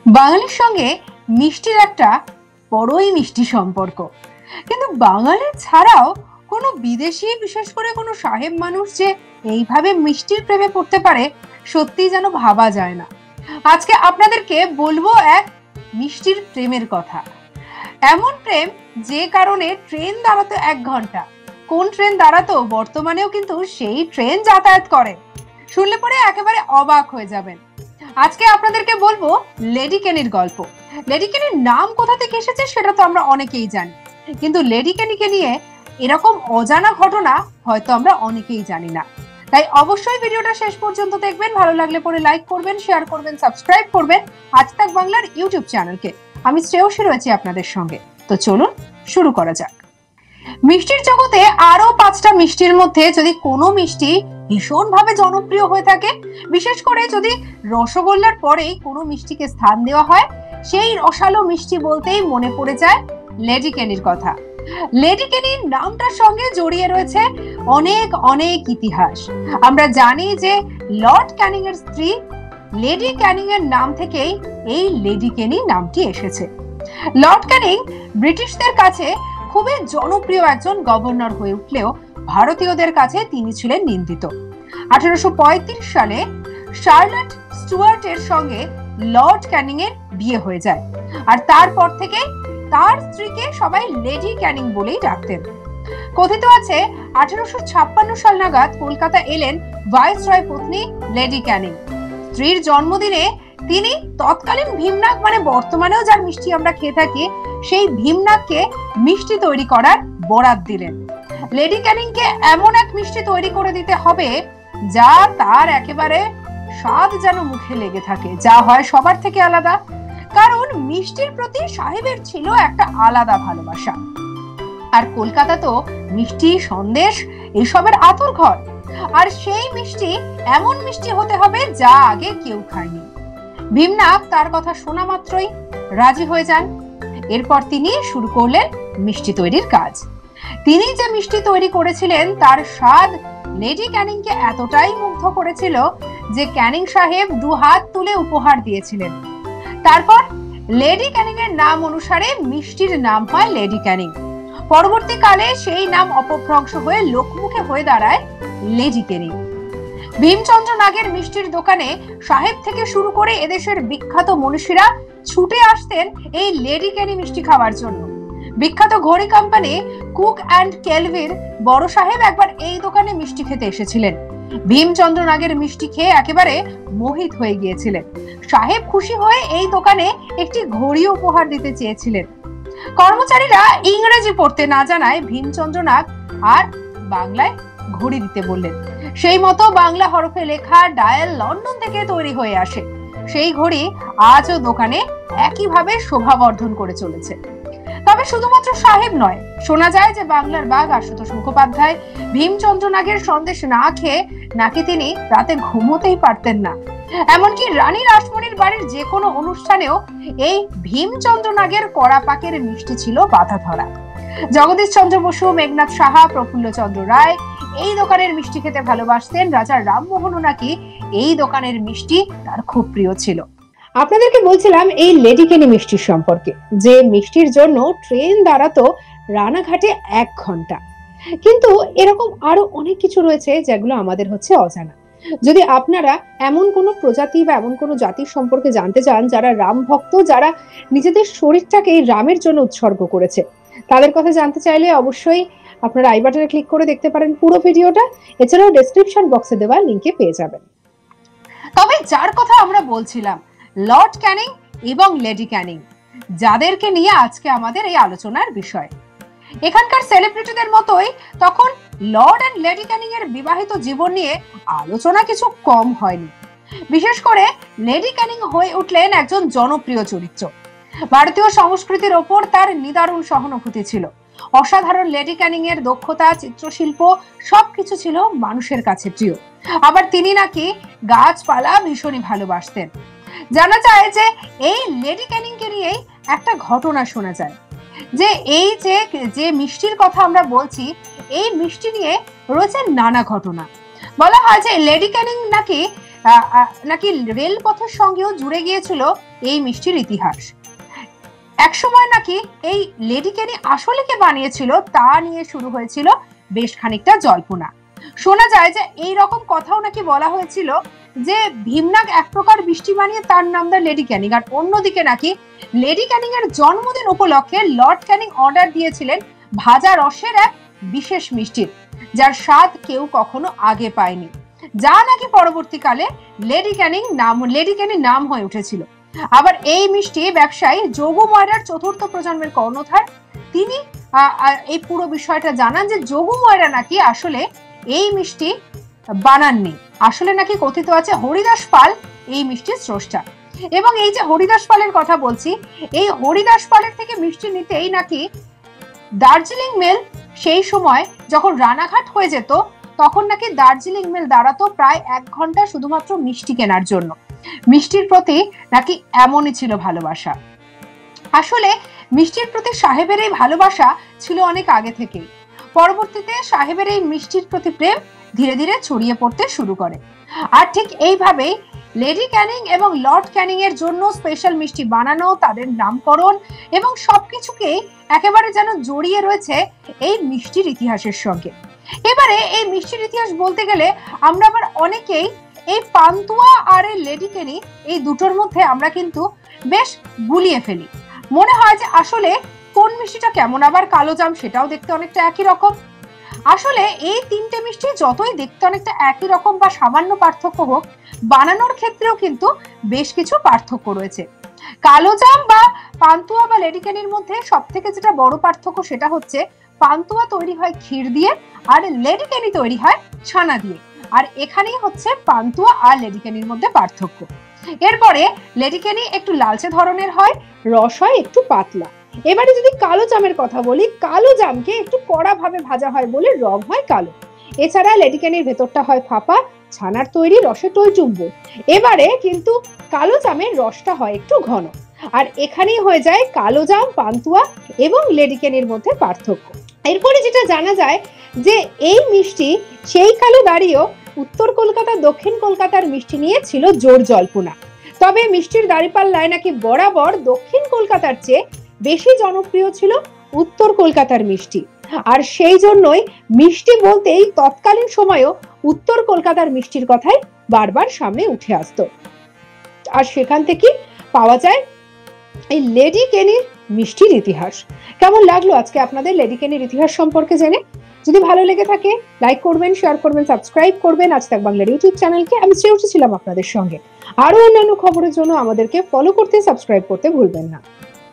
বাঙালির সঙ্গে মিষ্টির একটা বড়ই মিষ্টি সম্পর্ক। কিন্তু বাঙালি ছাড়াও কোনো বিদেশি, বিশেষ করে কোনো সাহেব মানুষ যে এইভাবে মিষ্টির প্রেমে পড়তে পারে, সত্যি যেন ভাবা যায় না। আজকে আপনাদেরকে বলবো এক মিষ্টির প্রেমের কথা। এমন প্রেম যে কারণে ট্রেন দাঁড়াতো 1 ঘন্টা। কোন ট্রেন দাঁড়াতো বর্তমানেও কিন্তু সেই ট্রেন যাতায়াত করে। শুনলে পরে একেবারে অবাক হয়ে যাবেন। আজকে আপনাদেরকে বলবো লেডি কেনির গল্প। লেডি কেনির নাম কোথা থেকে এসেছে সেটা তো আমরা অনেকেই জানি, কিন্তু লেডি কেনিকে নিয়ে এরকম অজানা ঘটনা হয়তো আমরা অনেকেই জানি না। তাই অবশ্যই ভিডিওটা শেষ পর্যন্ত দেখবেন। ভালো লাগলে পরে লাইক করবেন, শেয়ার করবেন, সাবস্ক্রাইব করবেন আজ তাক বাংলার ইউটিউব চ্যানেলকে। আমি শ্রেয়সী রয়েছি আপনাদের সঙ্গে। তো চলুন শুরু করা যাক। মিষ্টির জগতে আরো 5টা মিষ্টির মধ্যে যদি কোনো মিষ্টি ভীষণভাবে জনপ্রিয় হয়ে থাকে, বিশেষ করে যদি রসগোল্লার পরেই কোনো মিষ্টিকে স্থান দেওয়া হয়, সেই রসালো মিষ্টি বলতেই মনে পড়ে যায় লেডি কেনির কথা। লেডি কেনির নামটার সঙ্গে জড়িয়ে রয়েছে অনেক অনেক ইতিহাস। আমরা জানি যে লর্ড ক্যানিং এর স্ত্রী লেডি ক্যানিং এর নাম থেকেই এই লেডি কেনি নামটি এসেছে। লর্ড ক্যানিং ব্রিটিশদের কাছে খুবই জনপ্রিয় একজন গভর্নর হয়ে উঠলেও ভারতীয়দের কাছে তিনি ছিলেন নিন্দিত। 1835 সালে শার্লট স্টুয়ার্টের সঙ্গে লর্ড ক্যানিং এর বিয়ে হয়ে যায়, আর তারপর থেকে তার স্ত্রীকে সবাই লেডি ক্যানিং বলেই ডাকতেন। কথিত আছে 1856 সাল নাগাদ কলকাতা এলেন ভাইসরয় পত্নী লেডি ক্যানিং। স্ত্রীর জন্মদিনে তিনি তৎকালীন ভীমনাগ, মানে বর্তমানেও যার মিষ্টি আমরা খেয়ে থাকি, সেই ভীমনাগকে মিষ্টি তৈরি করার বরাত দিলেন। লেডি ক্যানিংকে এমন এক মিষ্টি তৈরি করে দিতে হবে যা তার একেবারে স্বাদ যেন মুখে লেগে থাকে, যা হয় সবার থেকে আলাদা। কারণ মিষ্টির প্রতি সাহেবের ছিল একটা আলাদা ভালোবাসা। আর কলকাতা তো মিষ্টি, সন্দেশ এসবের আতুর ঘর। আর সেই মিষ্টি এমন মিষ্টি হতে হবে যা আগে কেউ খায়নি। ভীমনাগ তার কথা শোনা মাত্রই রাজি হয়ে যান। এরপর তিনি শুরু করলেন মিষ্টি তৈরির কাজ। তিনি যে মিষ্টি তৈরি করেছিলেন তার স্বাদ লেডি ক্যানিংকে এতটাই মুগ্ধ করেছিল যে ক্যানিং সাহেব 2 হাত তুলে উপহার দিয়েছিলেন। তারপর লেডি ক্যানিং এর নাম অনুসারে মিষ্টির নাম হয় লেডি ক্যানিং। পরবর্তীকালে সেই নাম অপভ্রংশ হয়ে লোকমুখে হয়ে দাঁড়ায় লেডি কেনি। ভীমচন্দ্র নাগের মিষ্টির দোকানে সাহেব থেকে শুরু করে এদেশের বিখ্যাত মনীষীরা ছুটে আসতেন এই লেডি কেনি মিষ্টি খাওয়ার জন্য। বিখ্যাত ঘড়ি কোম্পানি কুক অ্যান্ড কেলভির বড় সাহেব একবার এই দোকানে মিষ্টি খেতে এসেছিলেন। ভীমচন্দ্র নাগের মিষ্টি খেয়ে একেবারে মোহিত হয়ে গিয়েছিলেন। সাহেব খুশি হয়ে এই দোকানে একটি ঘড়ি উপহার দিতে চেয়েছিলেন। কর্মচারীরা ইংরেজি পড়তে না জানায় ভীমচন্দ্র নাগ আর বাংলায় ঘড়ি দিতে বললেন। সেই মতো বাংলা হরফে লেখা ডায়াল লন্ডন থেকে তৈরি হয়ে আসে। সেই ঘড়ি আজও দোকানে একইভাবে শোভাবর্ধন করে চলেছে। তবে শুধুমাত্র সাহেব নয়, শোনা যায় যে বাংলার বাঘ আশুতোষ মুখোপাধ্যায় ভীমচন্দ্র নাগের সন্দেশ না খেয়ে নাকি তিনি রাতে ঘুমোতেই পারতেন না। এমনকি রানী রাসমণির বাড়ির যে কোনো অনুষ্ঠানেও এই ভীমচন্দ্র নাগের কড়া পাকের মিষ্টি ছিল বাধা ধরা। জগদীশ চন্দ্র বসু, মেঘনাথ সাহা, প্রফুল্ল চন্দ্র রায় এই দোকানের মিষ্টি খেতে ভালোবাসতেন। রাজা রামমোহনও নাকি এই দোকানের মিষ্টি তার খুব প্রিয় ছিল। আপনাদেরকে বলছিলাম এই লেডি কেনি মিষ্টির সম্পর্কে, যে মিষ্টির জন্য ট্রেন দাঁড়াতো রানাঘাটে 1 ঘন্টা। কিন্তু এরকম আরো অনেক কিছু রয়েছে যেগুলো আমাদের হচ্ছে অজানা। যদি আপনারা এমন কোনো প্রজাতি বা এমন কোনো জাতির সম্পর্কে জানতে চান যারা রাম ভক্ত, যারা নিজেদের শরীরটাকে রামের জন্য উৎসর্গ করেছে, তাদের কথা জানতে চাইলে অবশ্যই আপনারা আই বাটনে ক্লিক করে দেখতে পারেন পুরো ভিডিওটা। এছাড়াও ডেসক্রিপশন বক্সে দেওয়া লিংকে পেয়ে যাবেন। তবে যার কথা আমরা বলছিলাম, লর্ড ক্যানিং এবং লেডি ক্যানিং, যাদেরকে নিয়ে আজকে আমাদের এই আলোচনার বিষয়। এখানকার সেলিব্রিটিদের মতোই তখন লর্ড এন্ড লেডি ক্যানিং এর বিবাহিত জীবন নিয়ে আলোচনা কিছু কম হয়নি। বিশেষ করে লেডি ক্যানিং হয়ে উঠলেন একজন জনপ্রিয় চরিত্র। ভারতীয় সংস্কৃতির ওপর তার নিদারুণ সহানুভূতি ছিল। অসাধারণ লেডি ক্যানিং এর দক্ষতা, চিত্রশিল্প সবকিছু ছিল মানুষের কাছে প্রিয়। আবার তিনি নাকি গাছপালা ভীষণই ভালোবাসতেন। জানা যায় যে এই লেডি ক্যানিং কে নিয়েই একটা ঘটনা শোনা যায়, যে এই যে মিষ্টির কথা আমরা বলছি, এই মিষ্টি নিয়ে রয়েছে নানা ঘটনা। বলা হয় যে লেডি ক্যানিং নাকি নাকি রেলপথের সঙ্গেও জুড়ে গিয়েছিল এই মিষ্টির ইতিহাস। একসময় নাকি এই লেডি কেনি আসলে কে বানিয়েছিল তা নিয়ে শুরু হয়েছিল বেশ খানিকটা জল্পনা। শোনা যায় যে এই রকম কথাও নাকি বলা হয়েছিল যে ভীমনাগ এক প্রকার মিষ্টি বানিয়ে তার নাম দেয় লেডি ক্যানিং, আর অন্যদিকে নাকি লেডি ক্যানিং এর জন্মদিন উপলক্ষে লর্ড ক্যানিং অর্ডার দিয়েছিলেন ভাজা রসের এক বিশেষ মিষ্টির, যার স্বাদ কেউ কখনো আগে পায়নি, যা নাকি পরবর্তীকালে লেডি ক্যানিং নাম হয়ে উঠেছিল। আবার এই মিষ্টি ব্যবসায়ী যোগু ময়রার চতুর্থ প্রজন্মের কর্ণধার, তিনি এই পুরো বিষয়টা জানান যে যোগু ময়রা নাকি আসলে এই মিষ্টি বানাননি, আসলে নাকি কথিত আছে হরিদাস পাল এই মিষ্টির স্রষ্টা। এবং এই যে হরিদাস পালের কথা বলছি, এই হরিদাস পালের থেকে মিষ্টি নিতেই নাকি দার্জিলিং মেল সেই সময় যখন রানাঘাট হয়ে যেত তখন নাকি দার্জিলিং মেল দাঁড়াতো প্রায় 1 ঘন্টা শুধুমাত্র মিষ্টি কেনার জন্য। মিষ্টির প্রতি নাকি এমনই ছিল ভালোবাসা। আসলে মিষ্টির প্রতি সাহেবের এই ভালোবাসা ছিল অনেক আগে থেকেই। পরবর্তীতে সাহেবের এই মিষ্টির প্রতি প্রেম ধীরে ধীরে ছড়িয়ে পড়তে শুরু করে। আর ঠিক এইভাবেই লেডি ক্যানিং এবং লর্ড ক্যানিং এর জন্য স্পেশাল মিষ্টি বানানো, তাদের নামকরণ এবং সবকিছুকে একেবারে যেন জড়িয়ে রয়েছে এই মিষ্টির ইতিহাসের সঙ্গে। এবারে এই মিষ্টির ইতিহাস বলতে গেলে আমরা আবার অনেকেই এই পান্তুয়া আর এই লেডি কেনি এই দুটোর মধ্যে আমরা কিন্তু বেশ গুলিয়ে ফেলি। মনে হয় যে আসলে কোন মিষ্টিটা কেমন, আবার কালো জাম সেটাও দেখতে অনেকটা একই রকম। আসলে এই তিনটে মিষ্টি যতই দেখতে অনেকটা একই রকম বা সামান্য পার্থক্য হোক, বানানোর ক্ষেত্রেও কিন্তু বেশ কিছু পার্থক্য রয়েছে। কালো জাম বা পান্তুয়া বা লেডি কেনির মধ্যে সব থেকে যেটা বড় পার্থক্য সেটা হচ্ছে পান্তুয়া তৈরি হয় ক্ষীর দিয়ে আর লেডি কেনি তৈরি হয় ছানা দিয়ে। আর এখানেই হচ্ছে পান্তুয়া আর লেডি কেনির মধ্যে পার্থক্য। এরপরে লেডি কেনি একটু লালচে ধরনের হয়, রস হয় একটু পাতলা। এবারে যদি কালো জামের কথা বলি, কালো জামকে একটু কড়া ভাবে ভাজা হয় বলে রং হয় কালো। এছাড়া লেডি কেনির ভেতরটা হয় ফাঁপা, ছানার তৈরি, রসে টইটুম্বুর। এবারে কিন্তু কালো জামের রসটা হয় একটু ঘন। আর এখানেই হয়ে যায় কালো জাম, পান্তুয়া এবং লেডি কেনির মধ্যে পার্থক্য। এরপরে যেটা জানা যায় যে এই মিষ্টি সেই কালে দাঁড়িয়েও উত্তর কলকাতা দক্ষিণ কলকাতার মিষ্টি নিয়ে ছিল জোর জল্পনা। তবে মিষ্টির দাঁড়িপাল্লায় নাকি বরাবর দক্ষিণ কলকাতার চেয়ে বেশি জনপ্রিয় ছিল উত্তর কলকাতার মিষ্টি। আর সেই জন্যই মিষ্টি বলতেই তৎকালীন সময়েও উত্তর কলকাতার মিষ্টির কথাই বারবার সামনে উঠে আসতো। আর সেখান থেকে পাওয়া যায় এই লেডি কেনির মিষ্টির ইতিহাস। কেমন লাগলো আজকে আপনাদের লেডি কেনির ইতিহাস সম্পর্কে জেনে? যদি ভালো লেগে থাকে লাইক করবেন, শেয়ার করবেন, সাবস্ক্রাইব করবেন আজ তাক বাংলার ইউটিউব চ্যানেলকে। আমি শ্রেয়সী ছিলাম আপনাদের সঙ্গে। আরো অন্যান্য খবরের জন্য আমাদেরকে ফলো করতে, সাবস্ক্রাইব করতে ভুলবেন না।